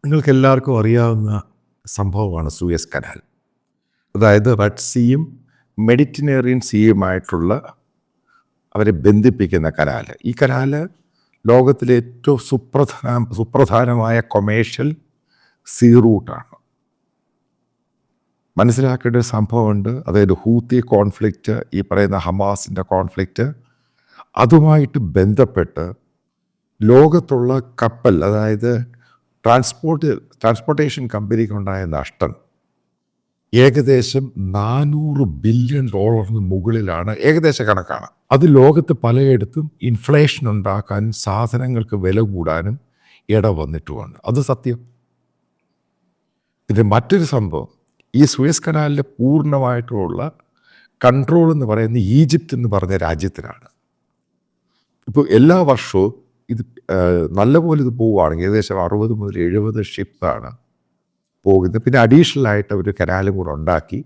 നിങ്ങൾക്കെല്ലാവർക്കും അറിയാവുന്ന സംഭവമാണ് സൂയസ് കനാൽ. അതായത് റെഡ് സീയും മെഡിറ്ററേനിയൻ സീയുമായിട്ടുള്ള അവരെ ബന്ധിപ്പിക്കുന്ന കനാൽ. ഈ കനാൽ ലോകത്തിലെ ഏറ്റവും സുപ്രധാനമായ കൊമേഴ്ഷ്യൽ സീ റൂട്ടാണ്. മനസ്സിലാക്കേണ്ട ഒരു സംഭവമുണ്ട്. അതായത് ഹൂത്തി കോൺഫ്ലിക്റ്റ്, ഈ പറയുന്ന ഹമാസിൻ്റെ കോൺഫ്ലിക്റ്റ്, അതുമായിട്ട് ബന്ധപ്പെട്ട് ലോകത്തുള്ള കപ്പൽ, അതായത് ട്രാൻസ്പോർട്ടേഷൻ കമ്പനിക്കുണ്ടായ നഷ്ടം ഏകദേശം $400 ബില്യൺ മുകളിലാണ്. ഏകദേശ കണക്കാണ്. അത് ലോകത്ത് പലയിടത്തും ഇൻഫ്ലേഷൻ ഉണ്ടാക്കാനും സാധനങ്ങൾക്ക് വില കൂടാനും ഇട വന്നിട്ടുമുണ്ട്. അത് സത്യം. ഇത് മറ്റൊരു സംഭവം, ഈ സൂയസ് കനാലിൻ്റെ പൂർണ്ണമായിട്ടുള്ള കൺട്രോൾ എന്ന് പറയുന്നത് ഈജിപ്ത് എന്ന് പറഞ്ഞ രാജ്യത്തിനാണ്. ഇപ്പോൾ എല്ലാ വർഷവും ഇത് നല്ലപോലെ ഇത് പോവുകയാണെങ്കിൽ ഏകദേശം 60 മുതൽ 70 ഷിപ്പാണ് പോകുന്നത്. പിന്നെ അഡീഷണൽ ആയിട്ട് അവർ കനാലും കൂടെ ഉണ്ടാക്കി.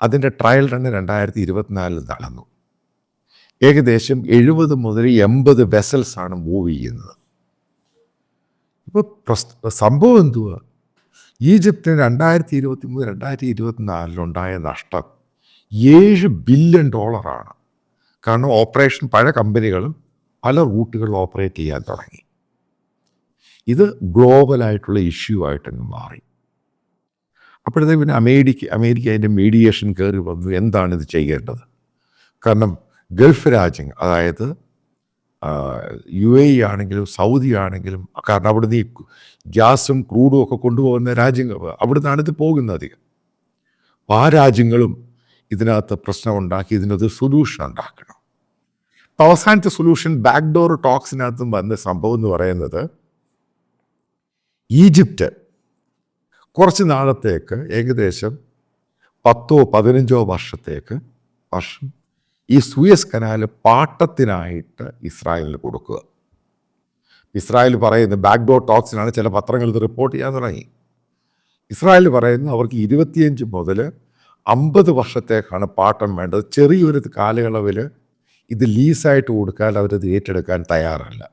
അതിൻ്റെ ട്രയൽ റണ്ണ് 2024 നടന്നു. ഏകദേശം 70 മുതൽ 80 വെസൽസാണ് മൂവ് ചെയ്യുന്നത്. ഇപ്പോൾ സംഭവം എന്തുവാ? ഈജിപ്തിന് 2023-2024 ഉണ്ടായ നഷ്ടം $7 ബില്യൺ. കാരണം ഓപ്പറേഷൻ പല കമ്പനികളും പല റൂട്ടുകളിൽ ഓപ്പറേറ്റ് ചെയ്യാൻ തുടങ്ങി. ഇത് ഗ്ലോബലായിട്ടുള്ള ഇഷ്യൂ ആയിട്ടങ്ങ് മാറി. അപ്പോഴത്തേക്ക് പിന്നെ അമേരിക്ക അതിൻ്റെ മീഡിയേഷൻ കയറി വന്നു. എന്താണിത് ചെയ്യേണ്ടത്? കാരണം ഗൾഫ് രാജ്യങ്ങൾ, അതായത് UAE ആണെങ്കിലും സൗദി ആണെങ്കിലും, കാരണം അവിടുന്ന് ഈ ഗ്യാസും ക്രൂഡും ഒക്കെ കൊണ്ടുപോകുന്ന രാജ്യങ്ങൾ, അവിടുന്നാണ് ഇത് പോകുന്നത് അധികം. ആ രാജ്യങ്ങളും ഇതിനകത്ത് പ്രശ്നമുണ്ടാക്കി ഇതിനൊരു സൊല്യൂഷൻ ഉണ്ടാക്കണം. അവസാനത്തെ സൊല്യൂഷൻ ബാക്ക്ഡോർ ടോക്സിനകത്തും വന്ന സംഭവം എന്ന് പറയുന്നത്, ഈജിപ്റ്റ് കുറച്ച് നാളത്തേക്ക് ഏകദേശം 10-15 വർഷം ഈ സൂയസ് കനാൽ പാട്ടത്തിനായിട്ട് ഇസ്രായേലിന് കൊടുക്കുക. ഇസ്രായേൽ പറയുന്നത് ബാക്ക്ഡോർ ടോക്സിനാണ്. ചില പത്രങ്ങൾ ഇത് റിപ്പോർട്ട് ചെയ്യാൻ തുടങ്ങി. ഇസ്രായേൽ പറയുന്നു അവർക്ക് 25 മുതൽ 50 വർഷത്തേക്കാണ് പാട്ടം വേണ്ടത്. ചെറിയൊരു കാലയളവിൽ ഇത് ലീസായിട്ട് കൊടുക്കാൻ അവരത് ഏറ്റെടുക്കാൻ തയ്യാറല്ല.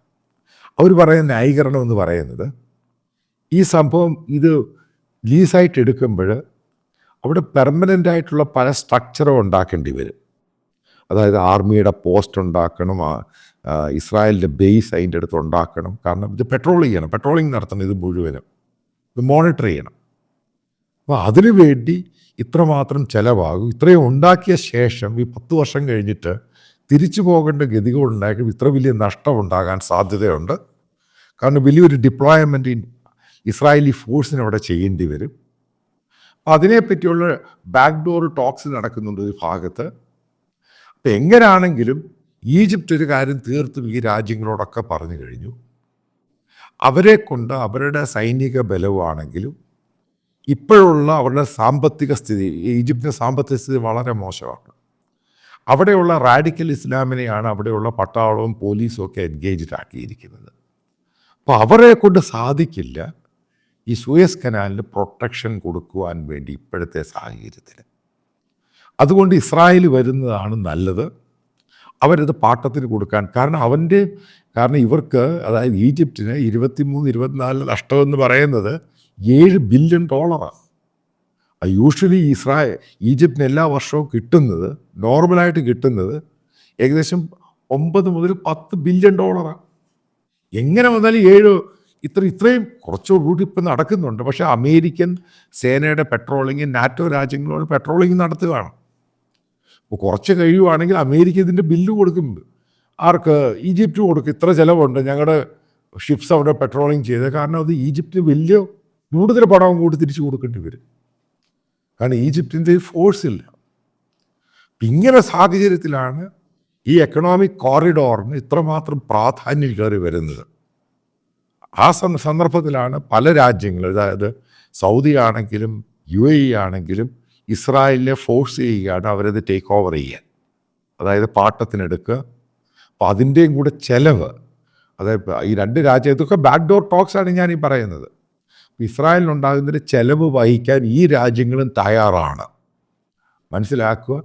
അവർ പറയുന്ന ന്യായീകരണം എന്ന് പറയുന്നത്, ഈ സംഭവം ഇത് ലീസായിട്ട് എടുക്കുമ്പോൾ അവിടെ പെർമനൻ്റ് ആയിട്ടുള്ള പല സ്ട്രക്ചറും ഉണ്ടാക്കേണ്ടി വരും. അതായത് ആർമിയുടെ പോസ്റ്റ് ഉണ്ടാക്കണം, ഇസ്രായേലിൻ്റെ ബേസ് അതിൻ്റെ അടുത്ത് ഉണ്ടാക്കണം. കാരണം ഇത് പെട്രോളിങ് നടത്തണം, ഇത് മുഴുവനും ഇത് മോണിറ്റർ ചെയ്യണം. അപ്പോൾ അതിനു വേണ്ടി ഇത്രമാത്രം ചിലവാകും. ഇത്രയും ഉണ്ടാക്കിയ ശേഷം ഈ 10 വർഷം കഴിഞ്ഞിട്ട് തിരിച്ചു പോകേണ്ട ഗതികളുണ്ടാക്കി ഇത്ര വലിയ നഷ്ടമുണ്ടാകാൻ സാധ്യതയുണ്ട്. കാരണം വലിയൊരു ഡിപ്ലോയ്മെൻറ്റ് ഇസ്രായേലി ഫോഴ്സിന് അവിടെ ചെയ്യേണ്ടി വരും. അതിനെപ്പറ്റിയുള്ള ബാക്ക്ഡോർ ടോക്സ് നടക്കുന്നുണ്ട് ഒരു ഭാഗത്ത്. അപ്പം എങ്ങനെയാണെങ്കിലും ഈജിപ്റ്റ് ഒരു കാര്യം തീർത്തും ഈ രാജ്യങ്ങളോടൊക്കെ പറഞ്ഞു കഴിഞ്ഞു. അവരെ കൊണ്ട് അവരുടെ സൈനിക ബലമാണെങ്കിലും ഇപ്പോഴുള്ള അവരുടെ സാമ്പത്തിക സ്ഥിതി, ഈജിപ്തിൻ്റെ സാമ്പത്തിക സ്ഥിതി വളരെ മോശമാണ്. അവിടെയുള്ള റാഡിക്കൽ ഇസ്ലാമിനെയാണ് അവിടെയുള്ള പട്ടാളവും പോലീസും ഒക്കെ എൻഗേജ്ഡ് ആക്കിയിരിക്കുന്നത്. അപ്പോൾ അവരെ കൊണ്ട് സാധിക്കില്ല ഈ സൂയസ് കനാലിന് പ്രൊട്ടക്ഷൻ കൊടുക്കുവാൻ വേണ്ടി ഇപ്പോഴത്തെ സാഹചര്യത്തിൽ. അതുകൊണ്ട് ഇസ്രായേൽ വരുന്നതാണ് നല്ലത്. അവരത് പാട്ടത്തിന് കൊടുക്കാൻ. കാരണം ഇവർക്ക്, അതായത് ഈജിപ്തിന് 23-24 നഷ്ടമെന്ന് പറയുന്നത് $7 ബില്യൺ. യൂഷ്വലി ഈജിപ്തിന് എല്ലാ വർഷവും കിട്ടുന്നത്, നോർമലായിട്ട് കിട്ടുന്നത് ഏകദേശം $9 മുതൽ $10 ബില്യൺ. എങ്ങനെ വന്നാലും ഇത്രയും കുറച്ച് റൂട്ട് ഇപ്പം നടക്കുന്നുണ്ട്. പക്ഷേ അമേരിക്കൻ സേനയുടെ പെട്രോളിങ്, നാറ്റോ രാജ്യങ്ങളോട് പെട്രോളിങ് നടത്തുകയാണ്. അപ്പോൾ കുറച്ച് കഴിയുവാണെങ്കിൽ അമേരിക്ക ഇതിൻ്റെ ബില്ല് കൊടുക്കുന്നുണ്ട്. ആർക്ക്? ഈജിപ്റ്റ് കൊടുക്കും. ഇത്ര ചിലവുണ്ട്, ഞങ്ങളുടെ ഷിപ്സ് അവിടെ പെട്രോളിങ് ചെയ്ത്. കാരണം അത് ഈജിപ്തിന് വലിയ കൂടുതൽ പണവും കൂടി തിരിച്ചു കൊടുക്കേണ്ടി വരും. കാരണം ഈജിപ്തിൻ്റെ ഫോഴ്സ് ഇല്ല. ഇങ്ങനെ സാഹചര്യത്തിലാണ് ഈ എക്കണോമിക് കോറിഡോറിന് ഇത്രമാത്രം പ്രാധാന്യം കയറി വരുന്നത്. ആ സന്ദർഭത്തിലാണ് പല രാജ്യങ്ങളും, അതായത് സൗദി ആണെങ്കിലും UAE ആണെങ്കിലും ഇസ്രായേലിനെ ഫോഴ്സ് ചെയ്യുകയാണ് അവരത് ടേക്ക് ഓവർ ചെയ്യാൻ, അതായത് പാട്ടത്തിനെടുക്കുക. അപ്പോൾ അതിൻ്റെയും കൂടെ ചിലവ്, അതായത് ഈ രണ്ട് ഇതൊക്കെ ബാക്ക്ഡോർ ടോക്സാണ് ഞാൻ ഈ പറയുന്നത്. ഇസ്രായേലിനുണ്ടാകുന്നതിന് ചെലവ് വഹിക്കാൻ ഈ രാജ്യങ്ങളും തയ്യാറാണ്. മനസ്സിലാക്കുക.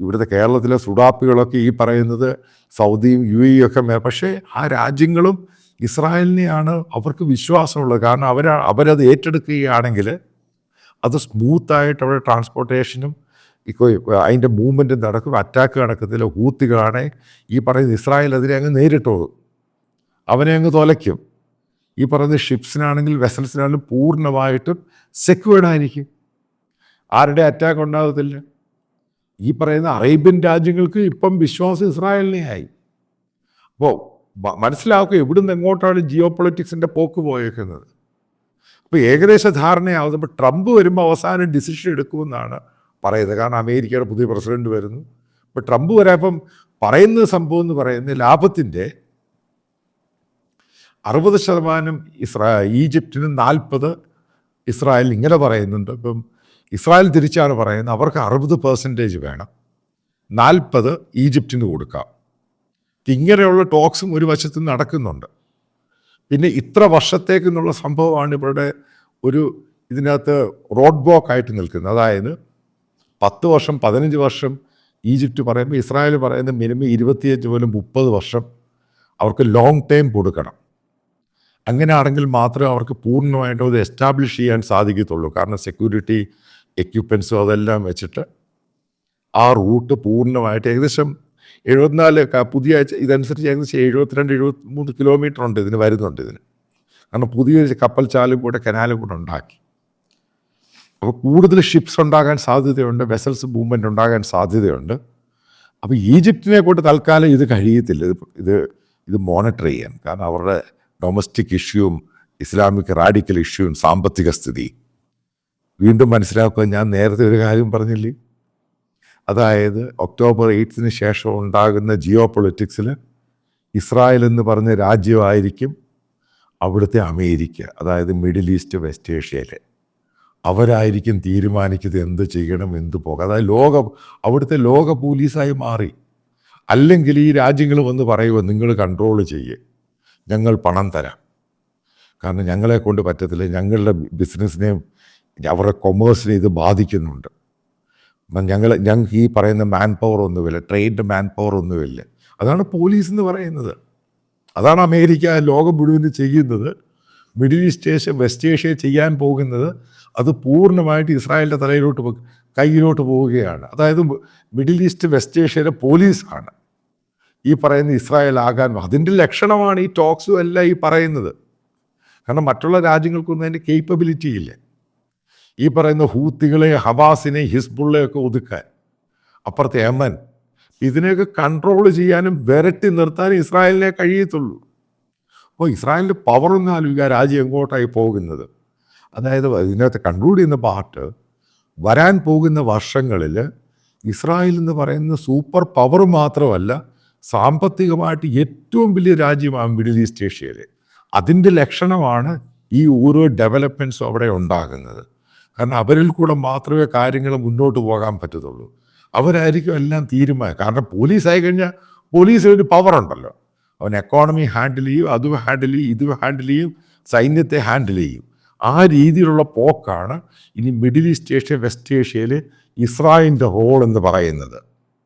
ഇവിടുത്തെ കേരളത്തിലെ സുഡാപ്പികളൊക്കെ ഈ പറയുന്നത് സൗദിയും UAE ഒക്കെ പക്ഷേ ആ രാജ്യങ്ങളും ഇസ്രായേലിനെയാണ് അവർക്ക് വിശ്വാസമുള്ളത്. കാരണം അവരത് ഏറ്റെടുക്കുകയാണെങ്കിൽ അത് സ്മൂത്തായിട്ട് അവിടെ ട്രാൻസ്പോർട്ടേഷനും ഇപ്പോൾ അതിൻ്റെ മൂവ്മെൻറ്റും നടക്കും, അറ്റാക്ക് നടക്കത്തില്ല. ഹൂത്തികളാണ് ഈ പറയുന്ന ഇസ്രായേൽ അതിനെ അങ്ങ് നേരിട്ട് പോകും, അവനെ അങ്ങ് തുലയ്ക്കും. ഈ പറയുന്ന ഷിപ്സിനാണെങ്കിൽ വെസൽസിനാണെങ്കിലും പൂർണ്ണമായിട്ടും സെക്യൂർഡ് ആയിരിക്കും, ആരുടെ അറ്റാക്ക് ഉണ്ടാകത്തില്ല. ഈ പറയുന്ന അറേബ്യൻ രാജ്യങ്ങൾക്ക് ഇപ്പം വിശ്വാസം ഇസ്രായേലിനെ ആയി. അപ്പോൾ മനസ്സിലാക്കുക ഇവിടുന്ന് എങ്ങോട്ടാണ് ജിയോ പൊളിറ്റിക്സിൻ്റെ പോക്ക് പോയേക്കുന്നത്. അപ്പോൾ ഏകദേശ ധാരണയാവുന്നത് ഇപ്പോൾ ട്രംപ് വരുമ്പോൾ അവസാനം ഡിസിഷൻ എടുക്കുമെന്നാണ് പറയുന്നത്. കാരണം അമേരിക്കയുടെ പുതിയ പ്രസിഡന്റ് വരുന്നു. ഇപ്പോൾ ട്രംപ് വരാപ്പം പറയുന്ന സംഭവം എന്ന് പറയുന്നത് ലാഭത്തിൻ്റെ 60% ഈജിപ്തിനും 40 ഇസ്രായേലിന് ഇങ്ങനെ പറയുന്നുണ്ട്. ഇപ്പം ഇസ്രായേൽ തിരിച്ചാണ് പറയുന്നത് അവർക്ക് 60% വേണം, 40 ഈജിപ്തിന് കൊടുക്കാം. ഇങ്ങനെയുള്ള ടോക്സും ഒരു വശത്ത് നടക്കുന്നുണ്ട്. പിന്നെ ഇത്ര വർഷത്തേക്കെന്നുള്ള സംഭവമാണ് ഇവരുടെ ഇതിനകത്ത് റോഡ് ബ്ലോക്ക് ആയിട്ട് നിൽക്കുന്നത്. അതായത് 10 വർഷം 15 വർഷം ഈജിപ്റ്റ് പറയുമ്പോൾ ഇസ്രായേൽ പറയുന്നത് മിനിമം 25 മുതൽ 30 വർഷം അവർക്ക് ലോങ് ടൈം കൊടുക്കണം. അങ്ങനെയാണെങ്കിൽ മാത്രമേ അവർക്ക് പൂർണ്ണമായിട്ടും അത് എസ്റ്റാബ്ലിഷ് ചെയ്യാൻ സാധിക്കത്തുള്ളൂ. കാരണം സെക്യൂരിറ്റി എക്യുപ്മെൻസും അതെല്ലാം വെച്ചിട്ട് ആ റൂട്ട് പൂർണ്ണമായിട്ട് ഏകദേശം 74 പുതിയ ഇതനുസരിച്ച് ഏകദേശം 72-73 കിലോമീറ്റർ ഉണ്ട് ഇതിന് വരുന്നുണ്ട്. കാരണം പുതിയൊരു കപ്പൽ ചാലും കൂടെ കനാലും കൂടെ ഉണ്ടാക്കി. അപ്പോൾ കൂടുതൽ ഷിപ്സ് ഉണ്ടാകാൻ സാധ്യതയുണ്ട്, വെസൽസ് മൂവ്മെൻറ്റ് ഉണ്ടാകാൻ സാധ്യതയുണ്ട്. അപ്പോൾ ഈജിപ്തിനെ കൊണ്ട് തൽക്കാലം ഇത് കഴിയത്തില്ല, ഇത് മോണിറ്റർ ചെയ്യാൻ. കാരണം അവരുടെ ഡൊമസ്റ്റിക് ഇഷ്യൂവും ഇസ്ലാമിക് റാഡിക്കൽ ഇഷ്യൂവും സാമ്പത്തിക സ്ഥിതി വീണ്ടും മനസ്സിലാക്കുക. ഞാൻ നേരത്തെ ഒരു കാര്യം പറഞ്ഞില്ലേ, അതായത് ഒക്ടോബർ 8 ശേഷം ഉണ്ടാകുന്ന ജിയോ പൊളിറ്റിക്സിൽ ഇസ്രായേൽ എന്ന് പറഞ്ഞ രാജ്യമായിരിക്കും അവിടുത്തെ അമേരിക്ക, അതായത് മിഡിൽ ഈസ്റ്റ് വെസ്റ്റ് ഏഷ്യയിലെ അവരായിരിക്കും തീരുമാനിക്കുന്നത് എന്ത് ചെയ്യണം എന്ത് പോകാം. അതായത് അവിടുത്തെ ലോക പോലീസായി മാറി. അല്ലെങ്കിൽ ഈ രാജ്യങ്ങൾ വന്ന് പറയുമോ നിങ്ങൾ കൺട്രോൾ ചെയ്യേ, ഞങ്ങൾ പണം തരാം, കാരണം ഞങ്ങളെ കൊണ്ട് പറ്റത്തില്ല, ഞങ്ങളുടെ ബിസിനസ്സിനെയും അവരുടെ കൊമേഴ്സിനെ ഇത് ബാധിക്കുന്നുണ്ട്, ഞങ്ങൾക്ക് ഈ പറയുന്ന മാൻ പവർ ഒന്നുമില്ല, ട്രെയിൻഡ് മാൻ പവർ ഒന്നുമില്ല. അതാണ് പോലീസ് എന്ന് പറയുന്നത്. അതാണ് അമേരിക്ക ലോകം മുഴുവൻ ചെയ്യുന്നത്. Middle east Asia west Asia ചെയ്യാൻ പോകുന്നത് അത് പൂർണ്ണമായിട്ട് ഇസ്രായേലിൻ്റെ കയ്യിലോട്ട് പോവുകയാണ്. അതായത് മിഡിൽ ഈസ്റ്റ് വെസ്റ്റ് ഏഷ്യയിലെ പോലീസാണ് ഈ പറയുന്ന ഇസ്രായേൽ ആകാൻ. അതിൻ്റെ ലക്ഷണമാണ് ഈ ടോക്സും എല്ലാം ഈ പറയുന്നത്. കാരണം മറ്റുള്ള രാജ്യങ്ങൾക്കൊന്നും അതിൻ്റെ കേപ്പബിലിറ്റി ഇല്ല ഈ പറയുന്ന ഹൂത്തികളെ, ഹവാസിനെ, ഹിസ്ബുള്ളയൊക്കെ ഒതുക്കാൻ. അപ്പുറത്തെ യമൻ, ഇതിനെയൊക്കെ കൺട്രോൾ ചെയ്യാനും വിരട്ടി നിർത്താനും ഇസ്രായേലിനെ കഴിയത്തുള്ളൂ. അപ്പോൾ ഇസ്രായേലിൻ്റെ പവറൊന്നും ആലോചിക്കുക രാജ്യം എങ്ങോട്ടായി പോകുന്നത്. അതായത് ഇതിനകത്ത് കൺക്ലൂഡ് ചെയ്യുന്ന പാർട്ട്, വരാൻ പോകുന്ന വർഷങ്ങളിൽ ഇസ്രായേൽ എന്ന് പറയുന്ന സൂപ്പർ പവർ മാത്രമല്ല, സാമ്പത്തികമായിട്ട് ഏറ്റവും വലിയ രാജ്യമാണ് മിഡിൽ ഈസ്റ്റ് ഏഷ്യയിൽ. അതിൻ്റെ ലക്ഷണമാണ് ഈ ഓരോ ഡെവലപ്മെൻറ്റ്സും അവിടെ ഉണ്ടാകുന്നത്. കാരണം അവരിൽ കൂടെ മാത്രമേ കാര്യങ്ങൾ മുന്നോട്ട് പോകാൻ പറ്റത്തുള്ളൂ. അവരായിരിക്കും എല്ലാം തീരുമാനം. കാരണം പോലീസായി കഴിഞ്ഞാൽ പോലീസിന് ഒരു പവറുണ്ടല്ലോ, അവൻ എക്കോണമി ഹാൻഡിൽ ചെയ്യും, അതും ഹാൻഡിൽ ചെയ്യും, ഇതും ഹാൻഡിൽ ചെയ്യും, സൈന്യത്തെ ഹാൻഡിൽ ചെയ്യും. ആ രീതിയിലുള്ള പോക്കാണ് ഇനി മിഡിൽ ഈസ്റ്റ് ഏഷ്യ വെസ്റ്റ് ഏഷ്യയിൽ ഇസ്രായേലിൻ്റെ റോൾ എന്ന് പറയുന്നത്.